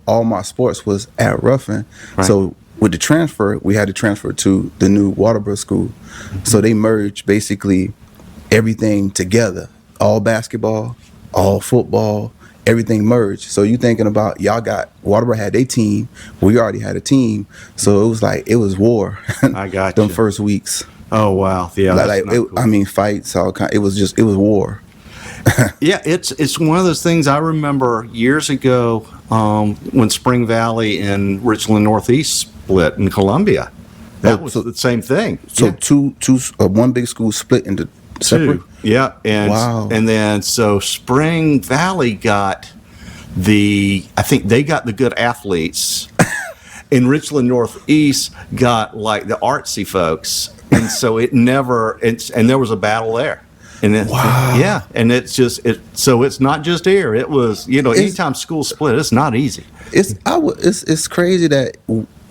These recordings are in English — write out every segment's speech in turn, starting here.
all my sports was at Ruffin. Right. So with the transfer, we had to transfer to the new Waterboro school. So they merged basically everything together, all basketball, all football, everything merged. So you thinking about y'all got Waterboro had their team, we already had a team, so it was like it was war. I got them you. first weeks. Oh wow, yeah. Like cool. I mean, fights, all kind. It was war. Yeah, it's one of those things I remember years ago when Spring Valley and Richland Northeast split in Columbia. That was the same thing. So one big school split into separate. Two. Yeah, and Wow. and then so Spring Valley got I think they got the good athletes, and Richland Northeast got like the artsy folks, and so and there was a battle there. And Wow. Yeah, and so it's not just here. It was, anytime schools split, it's not easy. It's crazy that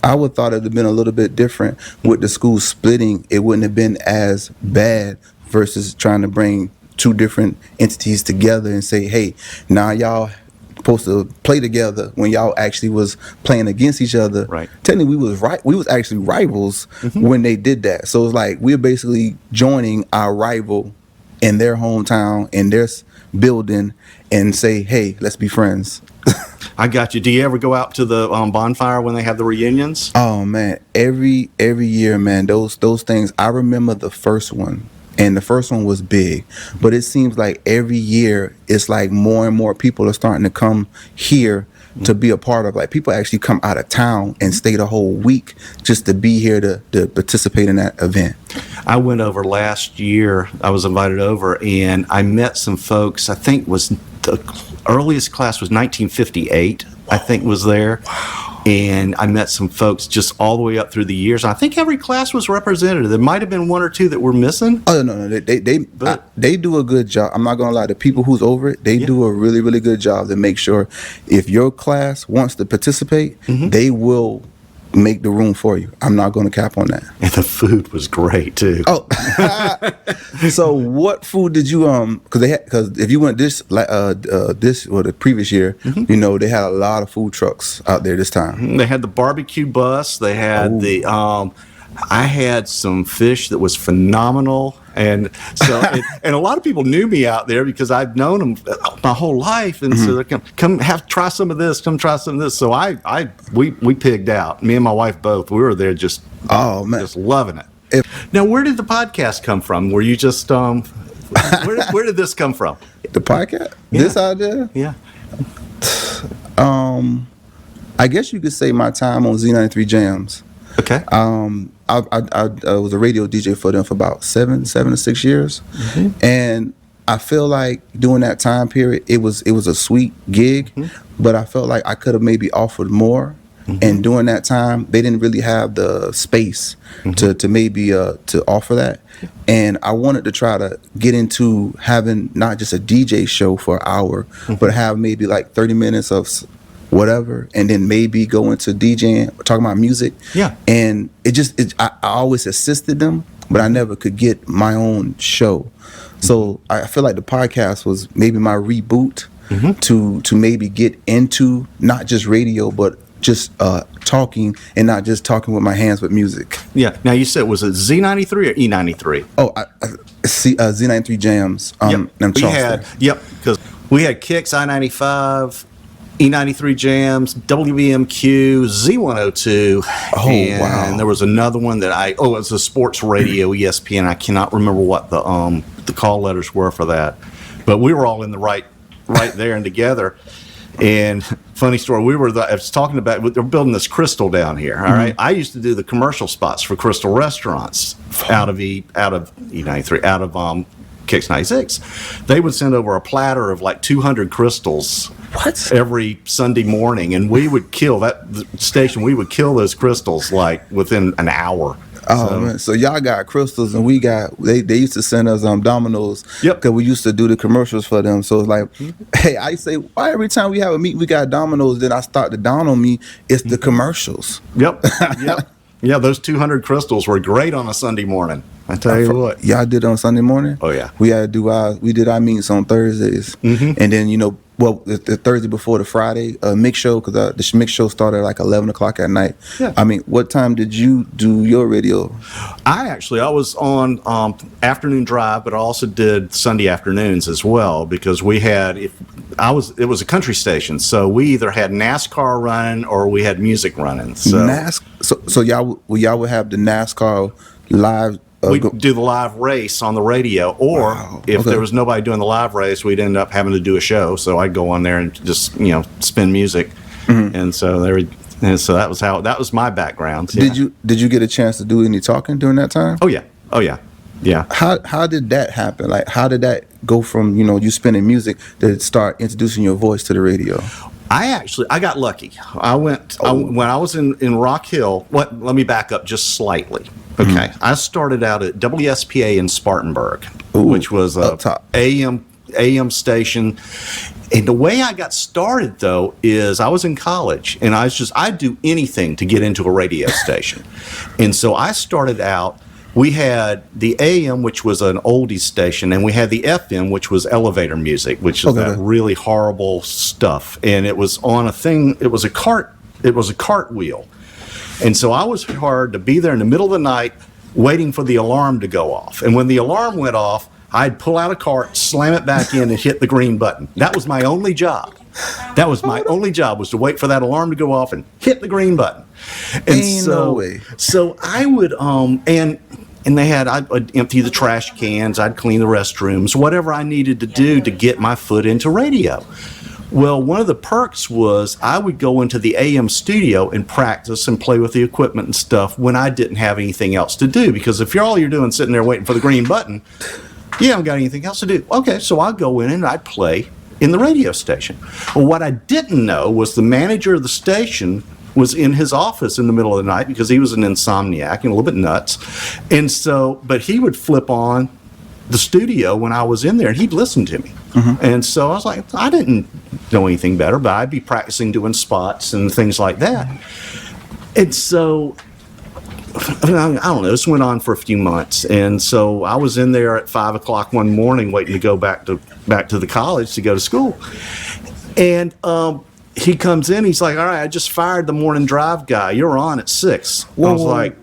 I would thought it'd have been a little bit different with the schools splitting. It wouldn't have been as bad versus trying to bring two different entities together and say, hey, now y'all supposed to play together when y'all actually was playing against each other. Right. Technically, we was actually rivals when they did that. So it's like we're basically joining our rival in their hometown, in their building, and say, hey, let's be friends. I got you. Do you ever go out to the bonfire when they have the reunions? Oh man, every year, man, those things. I remember the first one, and the first one was big, but it seems like every year it's like more and more people are starting to come here to be a part of. Like people actually come out of town and stay the whole week just to be here to participate in that event. I went over last year. I was invited over, and I met some folks. I think the earliest class was 1958. I think was there. Wow. And I met some folks just all the way up through the years. I think every class was represented. There might have been one or two that were missing. Oh no, they do a good job. I'm not gonna lie. The people who's over it, they do a really, really good job to make sure if your class wants to participate, they will make the room for you. I'm not going to cap on that. And the food was great too. Oh, so what food did you because if you went this or the previous year, they had a lot of food trucks out there this time. They had the barbecue bus. They had I had some fish that was phenomenal. And so, and a lot of people knew me out there because I've known them my whole life, and so they try some of this, come try some of this. So we pigged out. Me and my wife both. We were there just loving it. Now, where did the podcast come from? Were you just where did this come from? The podcast, this idea, I guess you could say my time on Z93 Jams. Okay. I was a radio DJ for them for about 7 to 6 years, and I feel like during that time period, it was a sweet gig, but I felt like I could have maybe offered more. And during that time, they didn't really have the space to maybe to offer that. And I wanted to try to get into having not just a DJ show for an hour, but have maybe like 30 minutes of whatever, and then maybe go into DJing, talking about music. Yeah. And I always assisted them, but I never could get my own show. So I feel like the podcast was maybe my reboot to maybe get into not just radio, but just talking, and not just talking with my hands, but music. Yeah. Now you said, was it Z93 or E93? Oh, Z93 Jams. Because we had Kicks, I-95, E93 Jams, WBMQ, Z102. Oh, wow. And there was another one that it was a sports radio, ESPN. I cannot remember what the call letters were for that. But we were all in the right there and together. And funny story, I was talking about, they're building this Crystal down here, all right? I used to do the commercial spots for Crystal restaurants out of E93, out of Kicks 96. They would send over a platter of like 200 crystals every Sunday morning, and we would kill the station. We would kill those crystals like within an hour. Oh man! So y'all got crystals, and we got they used to send us Dominoes. Yep. Because we used to do the commercials for them. So it's like, hey, I say, why every time we have a meeting we got Dominoes? Then I start to dawn on me, it's the commercials. Yep. Yeah, those 200 crystals were great on a Sunday morning. I tell you what. Y'all did on Sunday morning? Oh yeah. We did our meetings on Thursdays, and then well, the Thursday before the Friday mix show, because the mix show started at like 11 o'clock at night. Yeah. I mean, what time did you do your radio? I was on afternoon drive, but I also did Sunday afternoons as well, because we had it was a country station, so we either had NASCAR running or we had music running. So So y'all would have the NASCAR live. We'd do the live race on the radio, or if there was nobody doing the live race, we'd end up having to do a show. So I'd go on there and just spin music, and so that was my background. Yeah. Did you get a chance to do any talking during that time? Oh yeah. How did that happen? Like, how did that go from you spinning music to start introducing your voice to the radio? I got lucky. When I was in Rock Hill. Let me back up just slightly. Okay, I started out at WSPA in Spartanburg, which was a AM station. And the way I got started, though, is I was in college, and I'd do anything to get into a radio station. And so I started out. We had the AM, which was an oldies station, and we had the FM, which was elevator music, which is that really horrible stuff. And it was on a thing. It was a cartwheel. And so I was hard to be there in the middle of the night waiting for the alarm to go off. And when the alarm went off, I'd pull out a cart, slam it back in, and hit the green button. That was my only job. Was to wait for that alarm to go off and hit the green button. And no way. So I would and I'd empty the trash cans, I'd clean the restrooms, whatever I needed to do to get my foot into radio. Well, one of the perks was I would go into the AM studio and practice and play with the equipment and stuff when I didn't have anything else to do. Because if all you're doing is sitting there waiting for the green button, you haven't got anything else to do. Okay, so I'd go in and I'd play in the radio station. Well, what I didn't know was the manager of the station was in his office in the middle of the night, because he was an insomniac and a little bit nuts. And so, but he would flip on the studio when I was in there, and he'd listen to me. And so I was like, I didn't know anything better, but I'd be practicing doing spots and things like that. And so, I don't know, this went on for a few months. And so I was in there at 5 o'clock one morning waiting to go back to the college to go to school. And he comes in, he's like, all right, I just fired the morning drive guy. You're on at 6. I was like,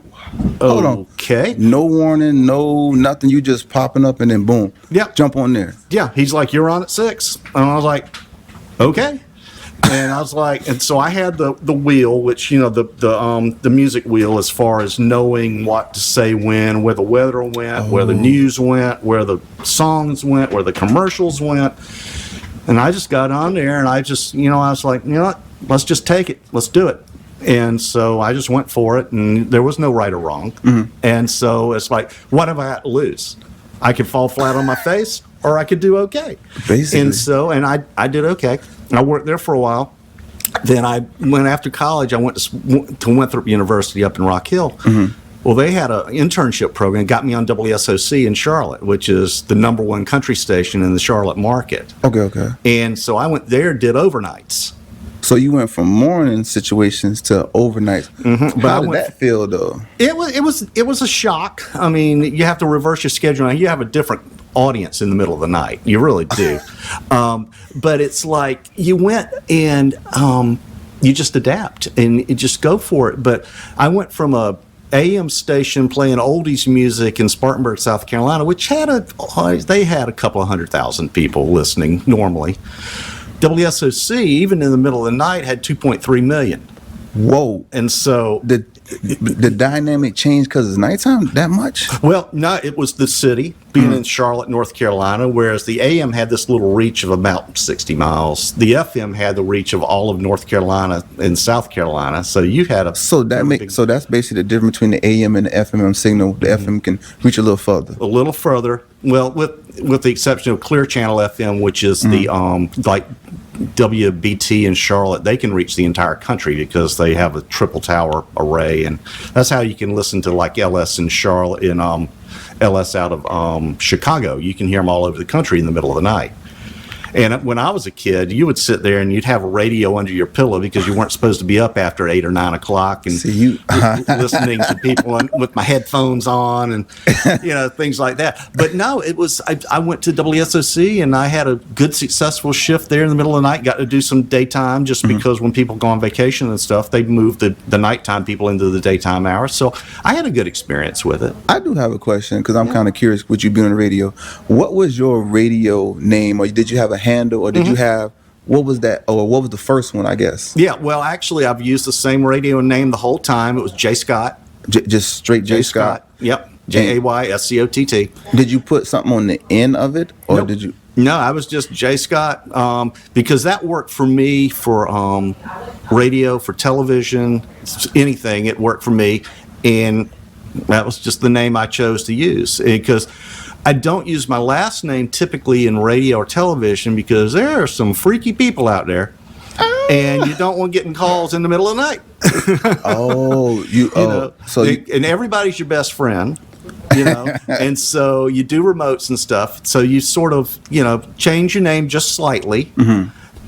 hold on. Okay. No warning, no nothing. You just popping up and then boom. Yeah. Jump on there. Yeah. He's like, you're on at 6. And I was like, okay. And I was like, and so I had the wheel, which, the music wheel, as far as knowing what to say when, where the weather went, where the news went, where the songs went, where the commercials went. And I just got on there, and I just, I was like, you know what, let's just take it. Let's do it. And so I just went for it, and there was no right or wrong. And so it's like, what have I got to lose? I could fall flat on my face, or I could do okay. Basically. And so, and I did okay. I worked there for a while. Then I went after college. I went to Winthrop University up in Rock Hill. Well, they had an internship program, got me on WSOC in Charlotte, which is the #1 country station in the Charlotte market. Okay. And so I went there, did overnights. So you went from morning situations to overnights. But how did that feel, though? It was a shock. I mean, you have to reverse your schedule. You have a different audience in the middle of the night. You really do. But it's like you went and you just adapt and you just go for it. But I went from a AM station playing oldies music in Spartanburg, South Carolina, which had a couple of 100,000 people listening normally. WSOC, even in the middle of the night, had 2.3 million. Whoa. And so the dynamic changed because it's nighttime that much? Well, no, it was the city being in Charlotte, North Carolina, whereas the AM had this little reach of about 60 miles. The FM had the reach of all of North Carolina and South Carolina. So you had a so that's basically the difference between the AM and the FM signal. The FM can reach a little further. A little further. Well, with the exception of Clear Channel FM, which is the like WBT in Charlotte, they can reach the entire country because they have a triple tower array, and that's how you can listen to like LS in Charlotte, in LS out of Chicago. You can hear them all over the country in the middle of the night. And when I was a kid, you would sit there and you'd have a radio under your pillow because you weren't supposed to be up after 8 or 9 o'clock and listening to people with my headphones on and things like that. But no, it was I went to WSOC and I had a good successful shift there in the middle of the night. Got to do some daytime just because when people go on vacation and stuff, they move the nighttime people into the daytime hours. So I had a good experience with it. I do have a question because I'm kind of curious with you being on the radio. What was your radio name, or did you have a handle, or did you have, what was that, or what was the first one, I guess? Yeah, well, actually, I've used the same radio name the whole time. It was J. Scott. Just straight J. Scott? Yep, JAYSCOTT. Did you put something on the end of it, or Nope. did you? No, I was just J. Scott because that worked for me for radio, for television, anything. It worked for me, and that was just the name I chose to use because I don't use my last name typically in radio or television because there are some freaky people out there, and you don't want getting calls in the middle of the night. And everybody's your best friend. And so you do remotes and stuff. So you sort of, change your name just slightly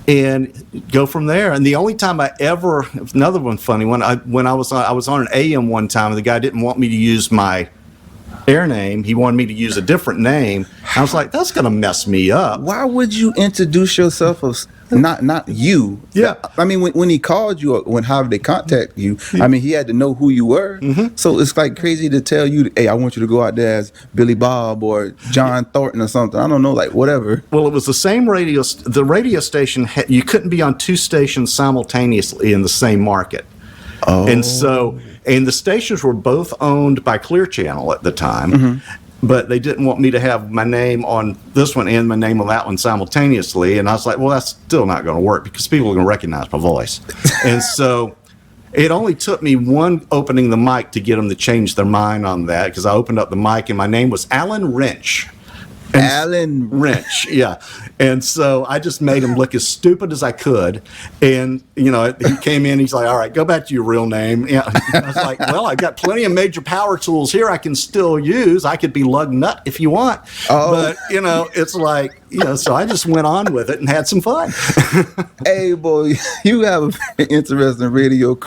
and go from there. And the only time I ever, another one funny one, when I was on an AM one time and the guy didn't want me to use my air name. He wanted me to use a different name. I was like, that's going to mess me up. Why would you introduce yourself as not you? Yeah. I mean, when he called you, or however they contact you, I mean, he had to know who you were. So it's like crazy to tell you, hey, I want you to go out there as Billy Bob or John Thornton or something. I don't know, like whatever. Well, it was the same radio. The radio station, you couldn't be on 2 stations simultaneously in the same market. And so, and the stations were both owned by Clear Channel at the time, but they didn't want me to have my name on this one and my name on that one simultaneously. And I was like, well, that's still not going to work because people are going to recognize my voice. And so it only took me one opening the mic to get them to change their mind on that because I opened up the mic and my name was Alan Wrench. Alan Wrench, yeah. And so I just made him look as stupid as I could. And, he came in, he's like, all right, go back to your real name. Yeah. I was like, well, I've got plenty of major power tools here I can still use. I could be Lug Nut if you want. But, it's like, so I just went on with it and had some fun. Hey, boy, you have a very interesting radio.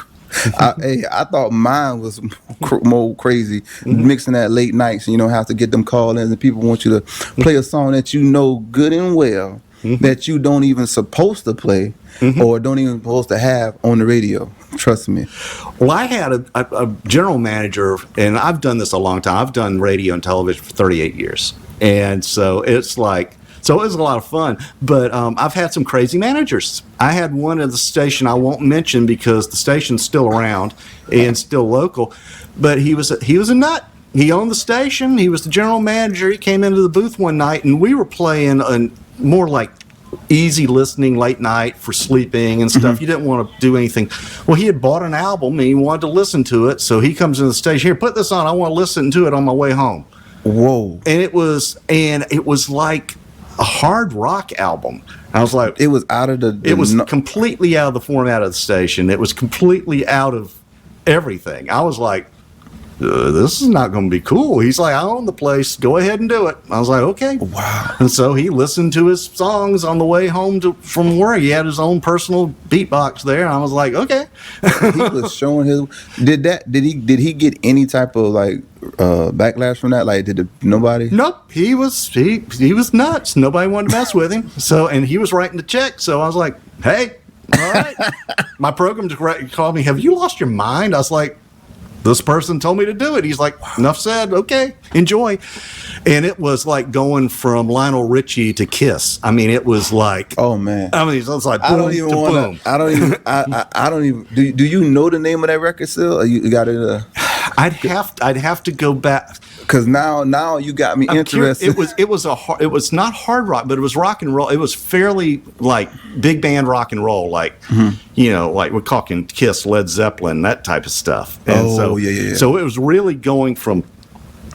I thought mine was more crazy, mixing that late nights, have to get them call-ins and people want you to play a song that you know good and well that you don't even supposed to play or don't even supposed to have on the radio. Trust me. Well, I had a general manager, and I've done this a long time. I've done radio and television for 38 years. And so it's like, so it was a lot of fun, but I've had some crazy managers. I had one at the station I won't mention because the station's still around and still local, but he was a nut. He owned the station. He was the general manager. He came into the booth one night, and we were playing a more like easy listening late night for sleeping and stuff. You didn't want to do anything. Well, he had bought an album, and he wanted to listen to it, so he comes into the station. Here, put this on. I want to listen to it on my way home. Whoa. And it was like a hard rock album. I was like, it was out of it was completely out of the format of the station. It was completely out of everything. I was like, this is not going to be cool. He's like, I own the place. Go ahead and do it. I was like, okay. Wow. And so he listened to his songs on the way home from work. He had his own personal beatbox there. And I was like, okay. He was showing his. Did he get any type of like backlash from that? Like, nobody? Nope. He was nuts. Nobody wanted to mess with him. So, and he was writing the check. So I was like, hey, all right. My program director called me. Have you lost your mind? I was like, this person told me to do it. He's like, enough said. Okay, enjoy. And it was like going from Lionel Richie to Kiss. I mean, it was like, oh man. I mean, it was like boom I don't even want to. I don't even. Do you know the name of that record still? Or you got it? I'd have to go back. Because now you got me interested. It was not hard rock, but it was rock and roll. It was fairly like big band rock and roll, like like we're talking Kiss, Led Zeppelin, that type of stuff. And yeah. So it was really going from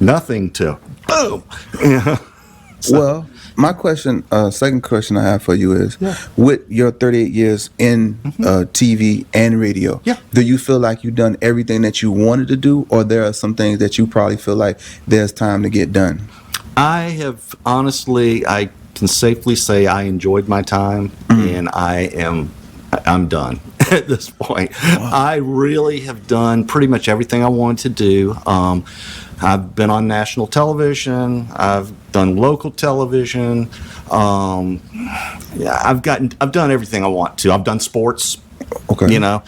nothing to boom. Well, my question, second question I have for you is, with your 38 years in TV and radio, do you feel like you've done everything that you wanted to do, or there are some things that you probably feel like there's time to get done? I have honestly, I can safely say I enjoyed my time, and I'm done at this point. Wow. I really have done pretty much everything I wanted to do. I've been on national television. I've done local television. Yeah, I've done everything I want to. I've done sports. Okay. You know,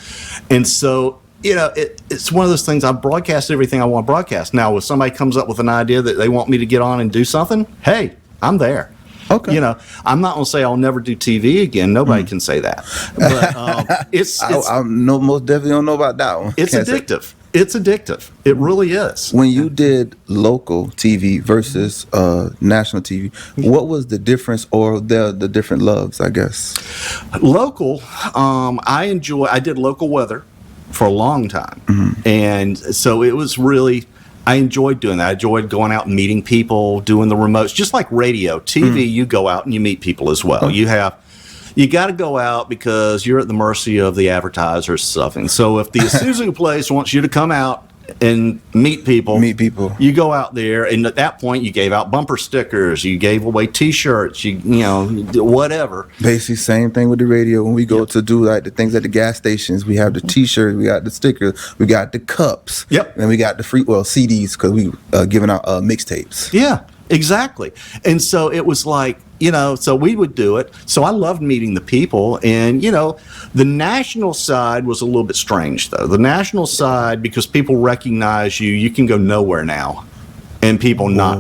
and so it's one of those things. I've broadcast everything I want to broadcast. Now, if somebody comes up with an idea that they want me to get on and do something, hey, I'm there. Okay. You know, I'm not going to say I'll never do TV again. Nobody can say that. But it's I most definitely don't know about that one. It's addictive. It's addictive. It really is. When you did local TV versus national TV, what was the difference or the different loves, I guess? Local, I did local weather for a long time. And so it was really, I enjoyed doing that. I enjoyed going out and meeting people, doing the remotes, just like radio. TV, you go out and you meet people as well. You got to go out because you're at the mercy of the advertisers stuff. And so if the Isuzu place wants you to come out and meet people, you go out there, and at that point you gave out bumper stickers, you gave away T-shirts, you know, whatever. Basically, same thing with the radio. When we go to do like the things at the gas stations, we have the T-shirts, we got the stickers, we got the cups, and we got the free CDs because we giving out mixtapes. Yeah, exactly. And so it was like, you know, so we would do it. So I loved meeting the people. And, you know, the national side was a little bit strange, though. The national side, because people recognize you, you can go nowhere now and people not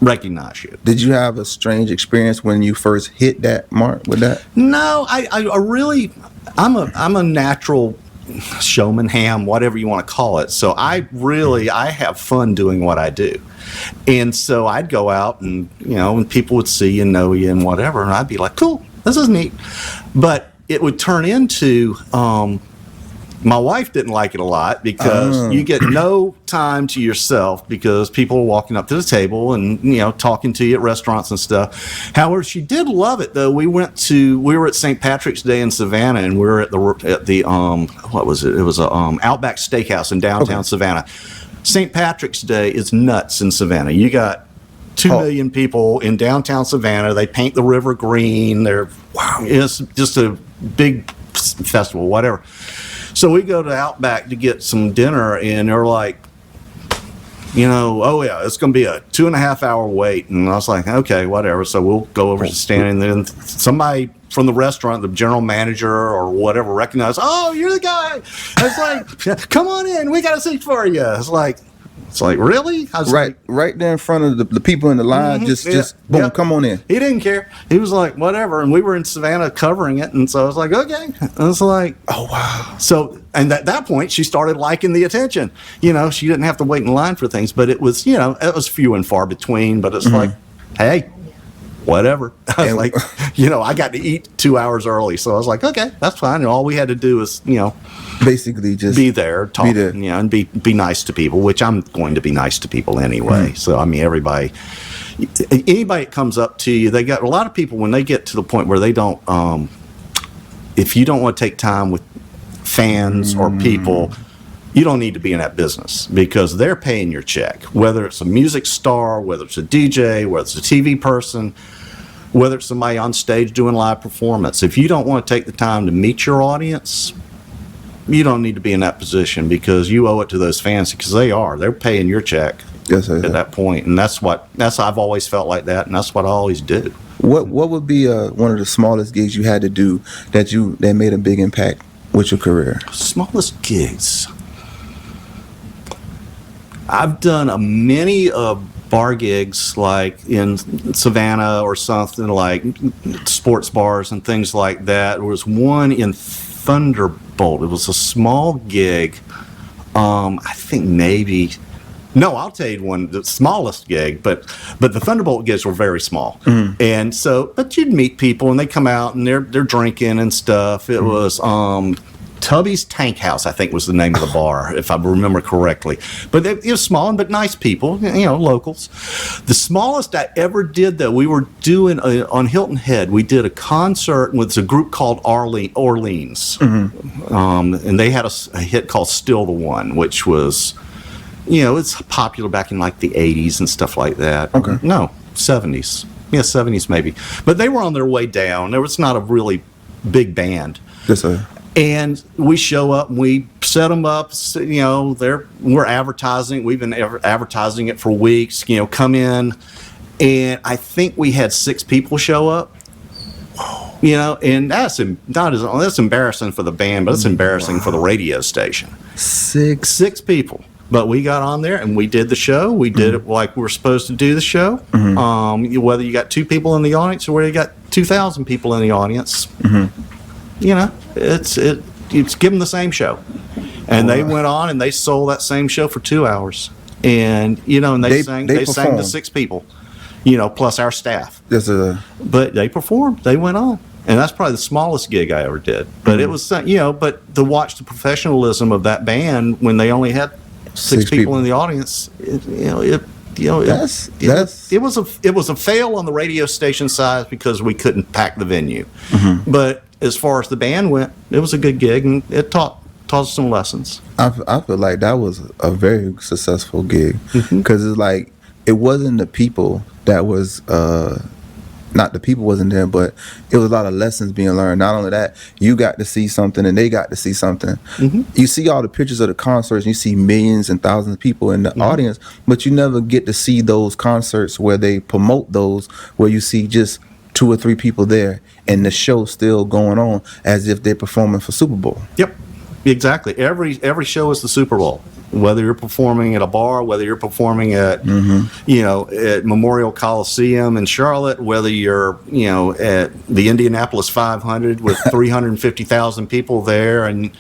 recognize you. Did you have a strange experience when you first hit that mark with that? No, I really, I'm a natural showman, ham, whatever you want to call it. So I have fun doing what I do. And so I'd go out and, you know, and people would see and know you and whatever, and I'd be like, cool, this is neat. But it would turn into, my wife didn't like it a lot because you get no time to yourself because people are walking up to the table and, you know, talking to you at restaurants and stuff. However, she did love it, though. We were at St. Patrick's Day in Savannah, and we were at the what was it? It was a Outback Steakhouse in downtown Savannah. St. Patrick's Day is nuts in Savannah. You got 2 million people in downtown Savannah. They paint the river green. It's just a big festival, whatever. So we go to Outback to get some dinner, and they're like, you know, oh yeah, it's going to be a 2.5 hour wait. And I was like, okay, whatever. So we'll go over to stand, and then somebody from the restaurant, the general manager or whatever, recognized, oh, you're the guy. I was like, come on in, we got a seat for you. It's like, really? I was right there in front of the people in the line, boom, come on in. He didn't care. He was like, whatever. And we were in Savannah covering it, and so I was like, okay. I was like, oh wow. So, and at that point, she started liking the attention. You know, she didn't have to wait in line for things, but it was, you know, it was few and far between. But it's like, hey, whatever. I was like, you know, I got to eat 2 hours early, so I was like, okay, that's fine. And all we had to do was, you know, basically just be there, talk, you know, and be nice to people, which I'm going to be nice to people anyway. So I mean, anybody that comes up to you, they got a lot of people when they get to the point where they don't, if you don't want to take time with fans or people, you don't need to be in that business because they're paying your check, whether it's a music star, whether it's a DJ, whether it's a TV person, whether it's somebody on stage doing live performance. If you don't want to take the time to meet your audience, you don't need to be in that position because you owe it to those fans because they're paying your check at that point. And I've always felt like that, and that's what I always do. What would be one of the smallest gigs you had to do that made a big impact with your career? Smallest gigs. I've done many bar gigs like in Savannah or something, like sports bars and things like that. There was one in Thunderbolt. It was a small gig. I think maybe. No, I'll tell you one, the smallest gig, but the Thunderbolt gigs were very small. And so, but you'd meet people and they come out and they're drinking and stuff. It was Tubby's Tank House, I think was the name of the bar, if I remember correctly. But it was small, but nice people, you know, locals. The smallest I ever did, though, we were doing on Hilton Head. We did a concert with a group called Orleans. And they had a hit called Still the One, which was, you know, it's popular back in like the 80s and stuff like that. Okay. No, 70s. Yeah, 70s maybe. But they were on their way down. There was not a really big band. Yes, sir. And we show up and we set them up. You know, we're advertising. We've been advertising it for weeks. You know, come in, and I think we had 6 people show up. You know, and that's embarrassing for the band, but it's embarrassing for the radio station. 6 people. But we got on there and we did the show. We did it like we were supposed to do the show. Whether you got 2 people in the audience or whether you got 2,000 people in the audience, you know, it's give them the same show. And they went on and they sold that same show for 2 hours. And you know, and they sang to 6 people, you know, plus our staff. Yes, sir. But they performed. They went on. And that's probably the smallest gig I ever did. But it was, you know, but to watch the professionalism of that band when they only had 6 people in the audience, it was a fail on the radio station side because we couldn't pack the venue. But as far as the band went, it was a good gig and it taught us some lessons. I feel like that was a very successful gig because it's like it wasn't the people that was. Not the people wasn't there, but it was a lot of lessons being learned. Not only that, you got to see something and they got to see something. You see all the pictures of the concerts, you see millions and thousands of people in the audience, but you never get to see those concerts where they promote those, where you see just 2 or 3 people there and the show still going on as if they're performing for Super Bowl. Yep, exactly. Every show is the Super Bowl. Whether you're performing at a bar, whether you're performing at, you know, at Memorial Coliseum in Charlotte, whether you're, you know, at the Indianapolis 500 with 350,000 people there, and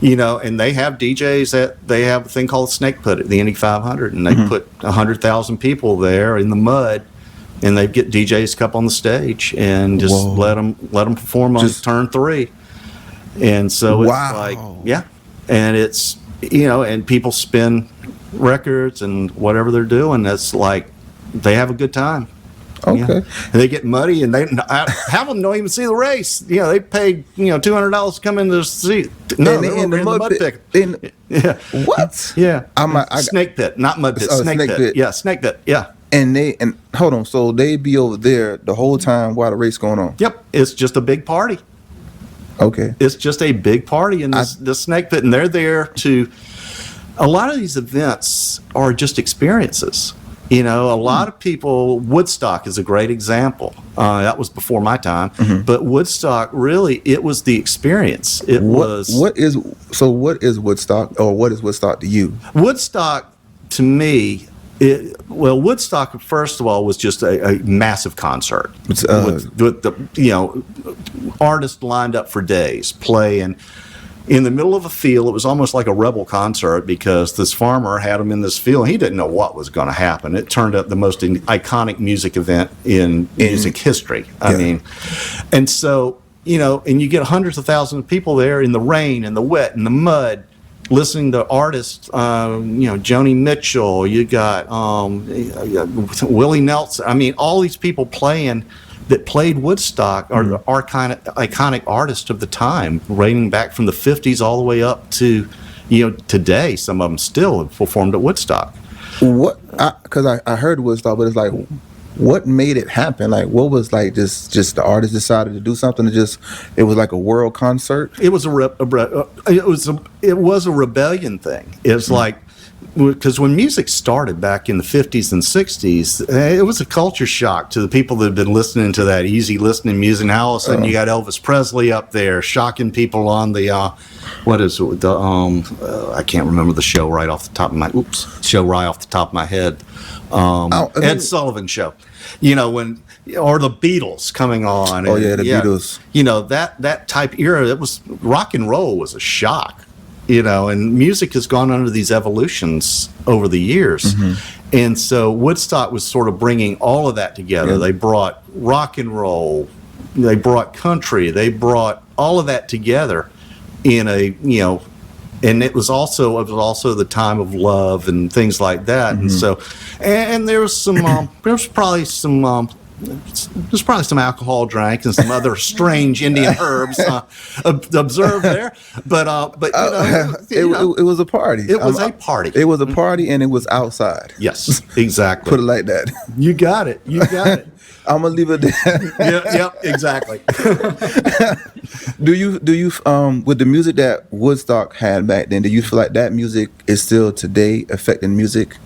you know, and they have DJs they have a thing called Snake Pit at the Indy 500, and they put 100,000 people there in the mud, and they get DJs up on the stage and just let them perform on turn 3, and so it's like, yeah, and it's. You know, and people spin records and whatever they're doing. That's like they have a good time. Okay, you know? And they get muddy, and half of them don't even see the race. You know, they paid $200 to come in to see. No, they're in the mud pit. Yeah. What? Yeah. Snake pit, not mud pit. Snake pit. Yeah, snake pit. Yeah. And hold on, so they be over there the whole time while the race going on. Yep, it's just a big party. Okay. It's just a big party in the snake pit, and they're there to. A lot of these events are just experiences. You know, a lot of people. Woodstock is a great example. That was before my time, but Woodstock really it was the experience. What is Woodstock, or what is Woodstock to you? Woodstock to me. Woodstock, first of all, was just a massive concert with the artists lined up for days playing in the middle of a field. It was almost like a rebel concert because this farmer had them in this field. And he didn't know what was going to happen. It turned out the most iconic music event in music history. I mean, and so and you get hundreds of thousands of people there in the rain and the wet and the mud. Listening to artists, Joni Mitchell, you got Willie Nelson. I mean, all these people that played Woodstock are the iconic artists of the time, ranging back from the 50s all the way up to, today. Some of them still have performed at Woodstock. Because I heard Woodstock, but it's like, what made it happen? Like, what was like just the artist decided to do something? It was like a world concert. It was a rebellion thing. It's like, because when music started back in the 50s and 60s, it was a culture shock to the people that had been listening to that easy listening music. Now all of a sudden you got Elvis Presley up there shocking people on the I can't remember the show right off the top of my head. Ed Sullivan Show. Or the Beatles coming on. The Beatles. That type era. It was rock and roll was a shock. And music has gone under these evolutions over the years. And so Woodstock was sort of bringing all of that together. Yeah. They brought rock and roll, they brought country, they brought all of that together in and it was also the time of love and things like that. And so, and there was probably some alcohol drank and some other strange Indian herbs observed there, but it was a party. It was a party. It was a party, and it was outside. Yes, exactly. Put it like that. You got it. I'm gonna leave it there. Yep, exactly. Do you with the music that Woodstock had back then? Do you feel like that music is still today affecting music?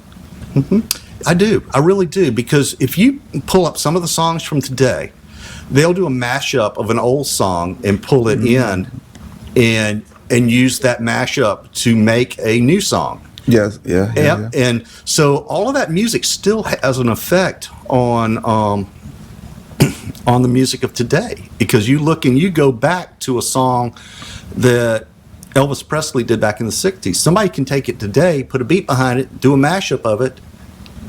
I do. I really do. Because if you pull up some of the songs from today, they'll do a mashup of an old song and pull it in and use that mashup to make a new song. Yes, yeah. And so all of that music still has an effect on the music of today, because you look and you go back to a song that Elvis Presley did back in the 60s. Somebody can take it today, put a beat behind it, do a mashup of it,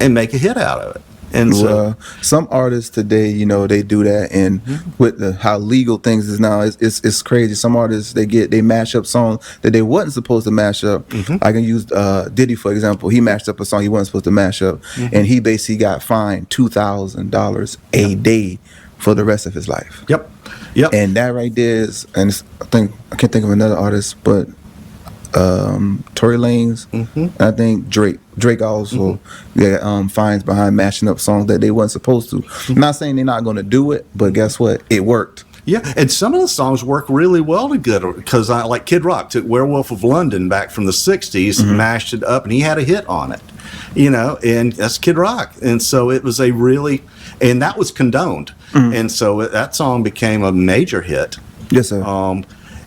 and make a hit out of it. And so some artists today, they do that, and with how legal things is now, it's crazy. Some artists they mash up songs that they wasn't supposed to mash up. I can use Diddy for example. He mashed up a song he wasn't supposed to mash up, and he basically got fined $2,000 a day for the rest of his life. Yep. And that right there is, and I can't think of another artist, but Tory Lanez, and I think Drake also fines behind mashing up songs that they weren't supposed to. I'm not saying they're not going to do it, but guess what? It worked. Yeah, and some of the songs work really well together, because like Kid Rock took Werewolf of London back from the 60s and mashed it up, and he had a hit on it, and that's Kid Rock. And so it was and that was condoned. And so that song became a major hit. Yes, sir.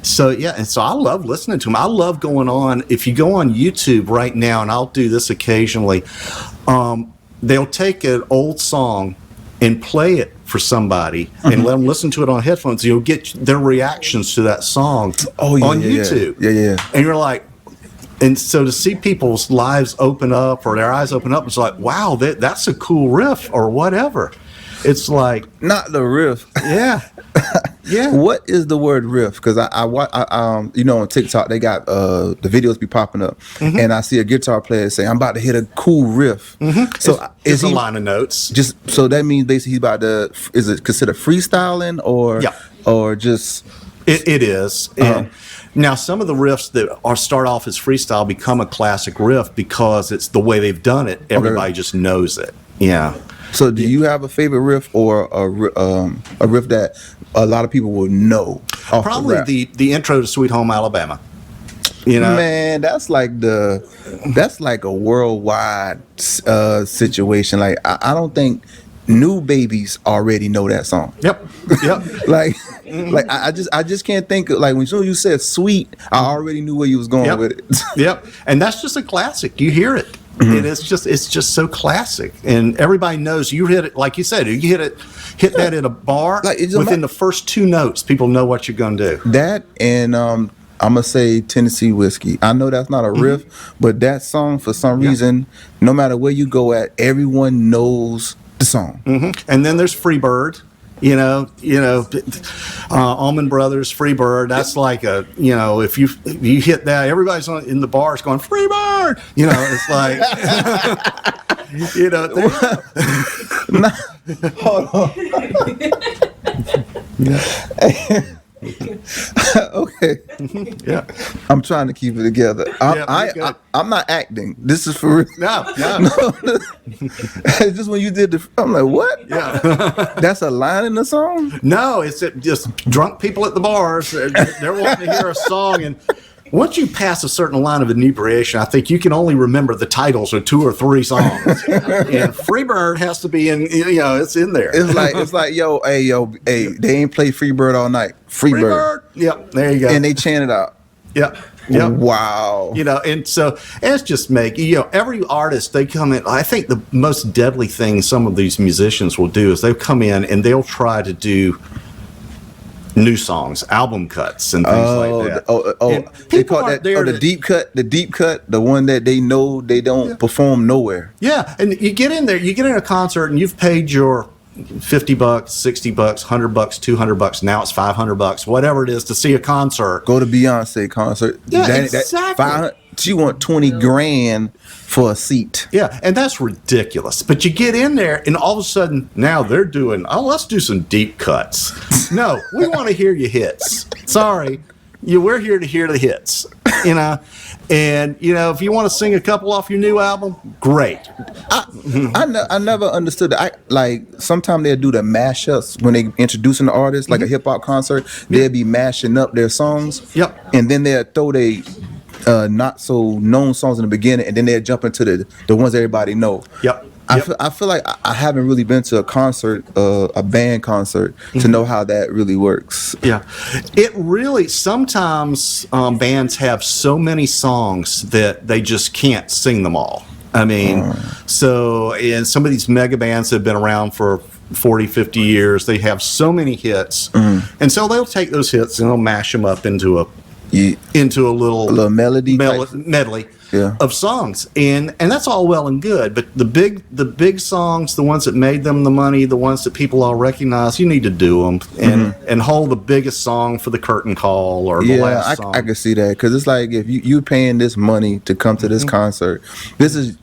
So yeah, and so I love listening to them. I love going on. If you go on YouTube right now, and I'll do this occasionally, they'll take an old song and play it for somebody and let them listen to it on headphones. You'll get their reactions to that song on YouTube. Yeah. And you're like, and so to see people's lives open up or their eyes open up, it's like, wow, that's a cool riff or whatever. It's like, not the riff. Yeah. Yeah. What is the word riff? Because I on TikTok they got the videos be popping up, and I see a guitar player say, "I'm about to hit a cool riff." So it's a line of notes. Just so that means basically he's about to. Is it considered freestyling or just? It is. And now some of the riffs that start off as freestyle become a classic riff because it's the way they've done it. Everybody just knows it. Yeah. So do you have a favorite riff or a riff that a lot of people will know? Probably the intro to Sweet Home Alabama. Man, that's like a worldwide situation. Like I don't think new babies already know that song. Yep. like I just can't think of, like when you said sweet, I already knew where you was going with it. Yep. And that's just a classic. You hear it. And it's just so classic, and everybody knows you hit it. Like you said, you hit that in a bar, within the first two notes, people know what you're gonna do. That and I'm gonna say Tennessee Whiskey. I know that's not a riff, but that song for some reason, no matter where you go at, everyone knows the song. And then there's Freebird. Allman Brothers, Freebird. That's like if you hit that, everybody's in the bars going Freebird. It's like, Hold on. Okay. Yeah. I'm trying to keep it together. I'm not acting. This is for real. No. Just when you did I'm like, what? Yeah. That's a line in the song? No, it's just drunk people at the bars. They're wanting to hear a song, and once you pass a certain line of inebriation, I think you can only remember the titles of 2 or 3 songs. And Freebird has to be in, it's in there. It's like, hey, they ain't played Freebird all night. Freebird. Yep, there you go. And they chant it out. Yep. Wow. And so it's just every artist, they come in. I think the most deadly thing some of these musicians will do is they'll come in and they'll try to do new songs, album cuts, and things like that. They call that the deep cut. The deep cut, the one that they know they don't perform nowhere. Yeah, and you get in there, you get in a concert, and you've paid your $50, $60, $100, $200. Now it's $500, whatever it is, to see a concert. Go to Beyonce concert. Yeah, exactly. She want 20 grand for a seat. Yeah, and that's ridiculous. But you get in there, and all of a sudden, now they're doing, let's do some deep cuts. No, we want to hear your hits. Sorry, we're here to hear the hits. you know. And if you want to sing a couple off your new album, great. I never understood that. Sometimes they'll do the mashups when they introducing the artist, like a hip hop concert. They'll be mashing up their songs. Yep. And then they'll throw not so known songs in the beginning, and then they'll jump into the ones everybody know. Yep. I feel like I haven't really been to a concert, a band concert, to know how that really works. Yeah, it really, sometimes bands have so many songs that they just can't sing them all. I mean, so in some of these mega bands that have been around for 40, 50 years, they have so many hits. And so they'll take those hits and they'll mash them up into a little melody medley of songs, and that's all well and good. But the big songs, the ones that made them the money, the ones that people all recognize, you need to do them and hold the biggest song for the curtain call or the last song. I can see that, because it's like, if you're paying this money to come to this concert, this is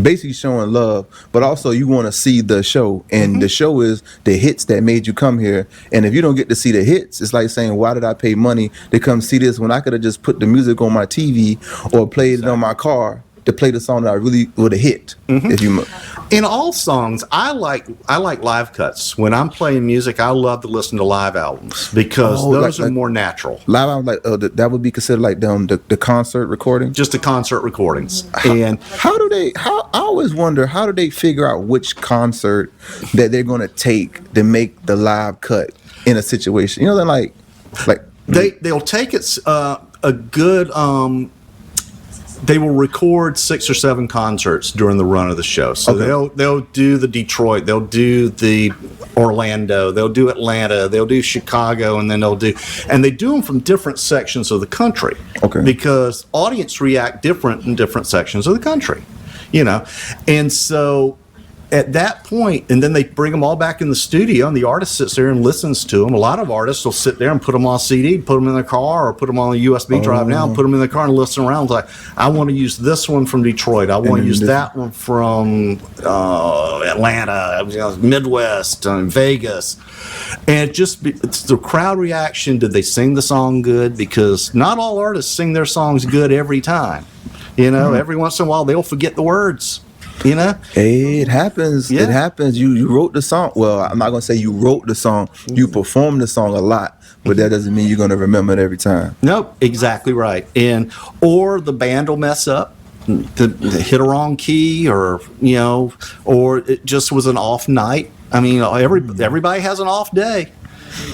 basically showing love, but also you want to see the show, and the show is the hits that made you come here. And if you don't get to see the hits, it's like saying, why did I pay money to come see this when I could have just put the music on my TV or played it on my car to play the song that I really would have hit. If you in all songs, I like live cuts. When I'm playing music, I love to listen to live albums because those are more natural. Live albums, that would be considered like the concert recording. Just the concert recordings. And I always wonder, how do they figure out which concert that they're going to take to make the live cut in a situation? They'll take it a good. They will record 6 or 7 concerts during the run of the show. So they'll do the Detroit, they'll do the Orlando, they'll do Atlanta, they'll do Chicago, and then they do them from different sections of the country. Okay. Because audience react different in different sections of the country, and so at that point, and then they bring them all back in the studio, and the artist sits there and listens to them. A lot of artists will sit there and put them on CD, put them in their car, or put them on a USB drive now, put them in their car and listen around. It's like, I want to use this one from Detroit. I want to use that one from Atlanta, Midwest, Vegas. And it's the crowd reaction. Did they sing the song good? Because not all artists sing their songs good every time. Every once in a while, they'll forget the words. Hey, it happens. Yeah. It happens. You wrote the song. Well, I'm not gonna say you wrote the song. You performed the song a lot, but that doesn't mean you're gonna remember it every time. Nope, exactly right. Or the band will mess up, to hit a wrong key, or it just was an off night. I mean, everybody has an off day,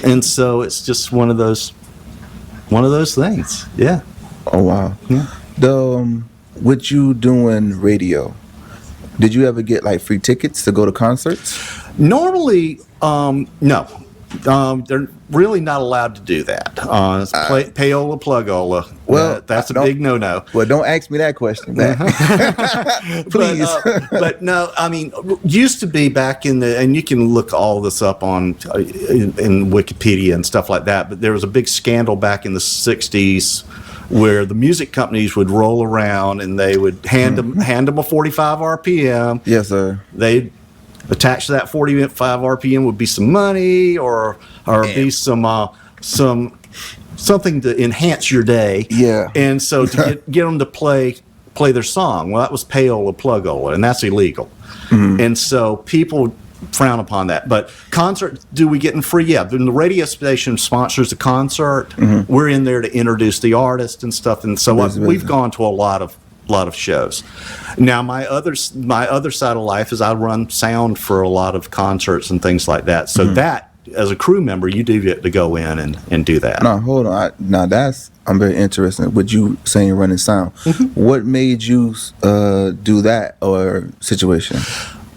and so it's just one of those things. Yeah. Oh wow. Yeah. With you doing radio, did you ever get like free tickets to go to concerts? Normally, no. They're really not allowed to do that. It's payola plugola. Well, that's a big no-no. Well, don't ask me that question, man. Please. But no, I mean, used to be back in and you can look all this up on in Wikipedia and stuff like that, but there was a big scandal back in the 60s where the music companies would roll around and they would hand them a 45 RPM. Yes, sir. They'd attach to that 45 RPM would be some money or be some something to enhance your day. Yeah. And so to get them to play their song, well, that was payola plugola, and that's illegal. And so people frown upon that. But concert, do we get in free? Yeah. When the radio station sponsors a concert, we're in there to introduce the artist and stuff. And so we've gone to a lot of shows. Now my other side of life is I run sound for a lot of concerts and things like that. So that, as a crew member, you do get to go in and do that. No, hold on. I'm very interested with you saying running sound. What made you do that or situation?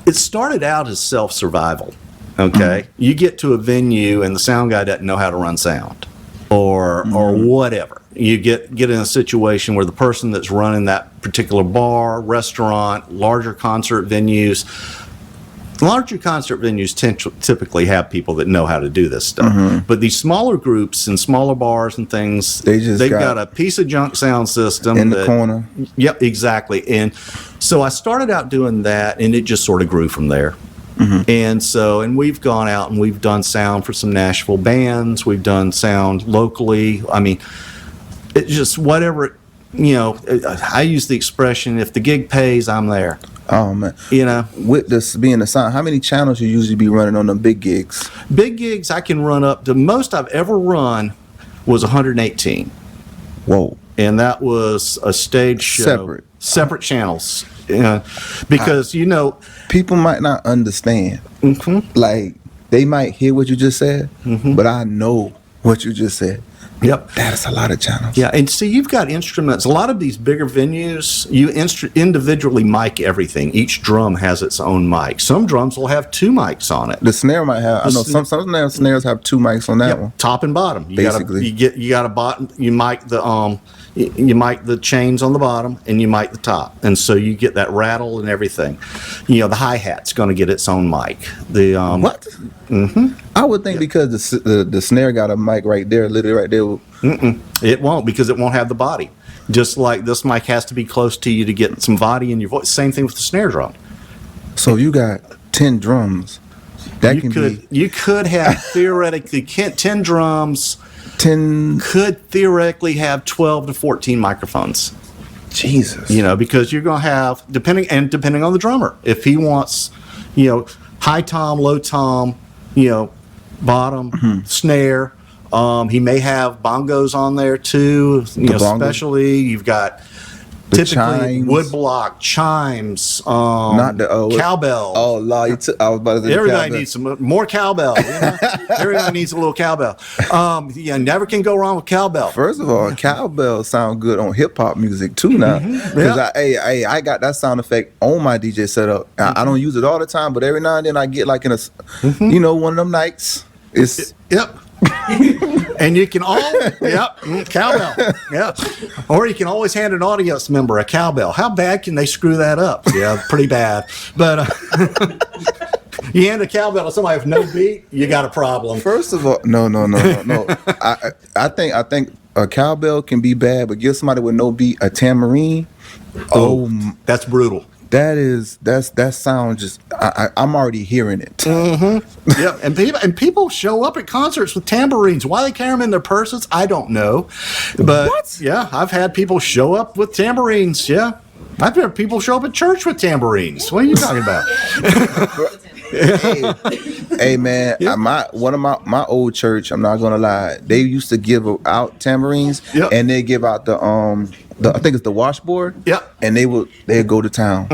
It started out as self-survival, okay? You get to a venue and the sound guy doesn't know how to run sound or whatever. You get in a situation where the person that's running that particular bar, restaurant, larger concert venues typically have people that know how to do this stuff. But these smaller groups and smaller bars and things, they've got a piece of junk sound system in the corner. Yep, exactly. And so I started out doing that, and it just sort of grew from there. And we've gone out and we've done sound for some Nashville bands. We've done sound locally. I mean, it's just whatever I use the expression, if the gig pays, I'm there. Oh man. With this being a sound, how many channels you usually be running on them big gigs? Big gigs, I can run up. The most I've ever run was 118. Whoa. And that was a stage show. Separate channels. Because, people might not understand. Like, they might hear what you just said, but I know what you just said. Yep. That's a lot of channels. Yeah, and see, you've got instruments. A lot of these bigger venues, you individually mic everything. Each drum has its own mic. Some drums will have 2 mics on it. The snare might have. I know some snares have 2 mics on that one. Top and bottom. Basically, you got a bottom. You mic the chains on the bottom, and you mic the top, and so you get that rattle and everything. The hi-hat's going to get its own mic. What? I would think because the snare got a mic right there, literally right there. It won't, because it won't have the body. Just like this mic has to be close to you to get some body in your voice. Same thing with the snare drum. So you got 10 drums. You could have theoretically 10 drums. 10 could theoretically have 12 to 14 microphones. Jesus. Because you're going to have, depending on the drummer, if he wants, high tom, low tom, bottom, snare. He may have bongos on there too. Especially you've got typically chimes. Woodblock, chimes, not the cowbell. Oh, Lord, I was about to say everybody needs some more cowbell. Everybody needs a little cowbell. Never can go wrong with cowbell. First of all, cowbell sound good on hip hop music too now. Because I got that sound effect on my DJ setup. I don't use it all the time, but every now and then I get like in a, one of them nights. It's and you can cowbell, or you can always hand an audience member a cowbell. How bad can they screw that up? Yeah, pretty bad. But you hand a cowbell to somebody with no beat, you got a problem. First of all, no. I think a cowbell can be bad, but give somebody with no beat a tambourine. That's brutal. That sound just I'm already hearing it. Yep, and people show up at concerts with tambourines. Why they carry them in their purses, I don't know. But what? Yeah, I've had people show up with tambourines. Yeah, I've had people show up at church with tambourines. What are you talking about? Hey man, one of my old church, I'm not gonna lie, they used to give out tambourines, and they give out the I think it's the washboard. Yeah. And they'd go to town.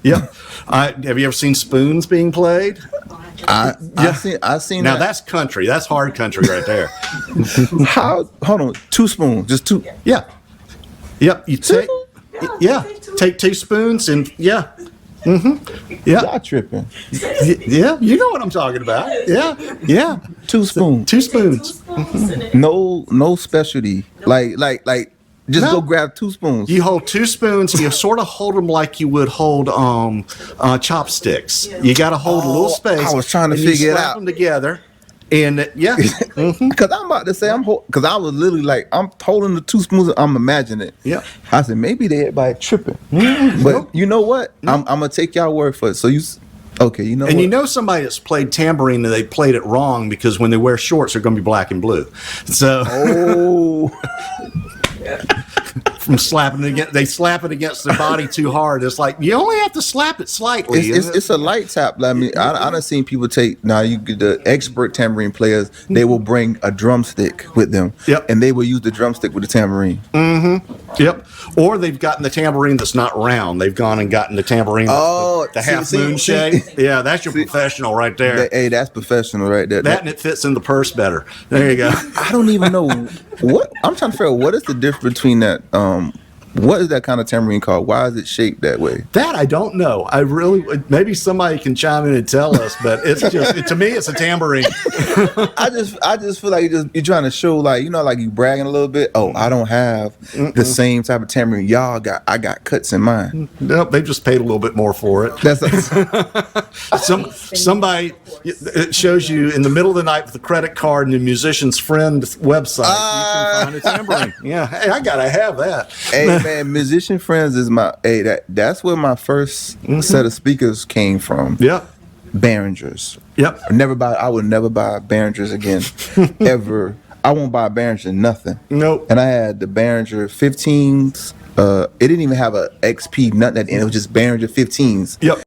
Yeah. Have you ever seen spoons being played? I've seen now that. That's country. That's hard country right there. Hold on, 2 spoons, just 2. Yeah. Yep. You take 2 spoons and Yeah. Y'all tripping. Yeah, you know what I'm talking about. Yeah. 2 spoons. 2 spoons. No specialty. Like just go grab 2 spoons. You hold 2 spoons. You sort of hold them like you would hold chopsticks. You got to hold a little space. I was trying to figure it out. Slap them together. And because I'm about to say because I was literally like I'm holding the 2 spoons. I'm imagining it. Yeah. I said maybe everybody tripping, but you know what? I'm gonna take y'all word for it. So okay, you know. And what? somebody that's played tambourine and they played it wrong because when they wear shorts they're going to be black and blue. So. From slapping it against, they slap it against their body too hard. It's like you only have to slap it slightly. It's a light tap. I mean, I done seen people take the expert tambourine players. They will bring a drumstick with them. Yep. And they will use the drumstick with the tambourine. Yep. Or they've gotten the tambourine that's not round. They've gone and gotten the tambourine. The half moon shape. Yeah, that's your professional right there. That's professional right there. That and it fits in the purse better. There you go. I don't even know what I'm trying to figure out. What is the difference between that? What is that kind of tambourine called? Why is it shaped that way? That I don't know. I really maybe somebody can chime in and tell us, but it's just to me it's a tambourine. I just feel like you're trying to show like like you bragging a little bit. Oh, I don't have the same type of tambourine I got cuts in mine. Nope, they just paid a little bit more for it. That's somebody it shows you in the middle of the night with a credit card and the musician's friend website. You can find a tambourine. Yeah, hey, I gotta have that. Hey man, musician friends is that's where my first set of speakers came from. Yeah. Behringers. Yep. I would never buy Behringers again. Ever. I won't buy a Behringer nothing. Nope. And I had the Behringer 15s. It didn't even have a XP nothing at the end. It was just Behringer 15s. Yep.